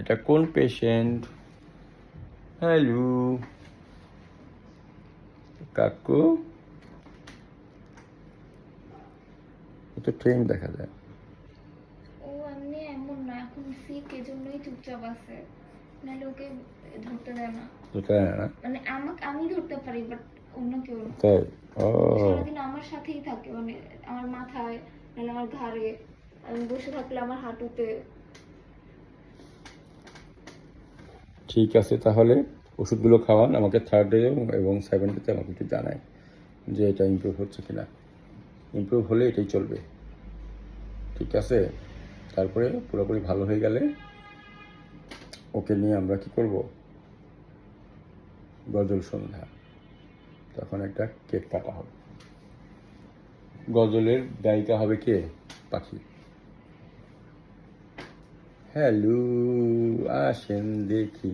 এটা কোন patient? Hello কাকু, তো ট্রেন দেখা যায়। ও এমনি এমন না, এখন সিক এজন্যই চুপচাপ আছে, নাহলে ওকে ধরতে দেয় না। যেটা না মানে আমাকে আমি ধরতে পারি, বাট অন্য কেউ না। তাই? ও ও সারাদিন আমার সাথেই থাকে, মানে আমার মাথায়, নাহলে আমার ঘাড়ে, আমি বসে থাকলে আমার হাঁটুতে। ঠিক আছে, তাহলে ওষুধগুলো খাওয়ান, আমাকে থার্ড ডে এবং 7 ডেতে আমাকে একটু জানায় যে এটা ইমপ্রুভ হচ্ছে কিনা। ইমপ্রুভ হলে এটাই চলবে, ঠিক আছে? তারপরে পুরোপুরি ভালো হয়ে গেলে ওকে নিয়ে আমরা কি করব, গজল সন্ধ্যা, তখন একটা কেক কাটা হবে। গজলের গায়িকা হবে কে? পাখি। হ্যালো আসেন দেখি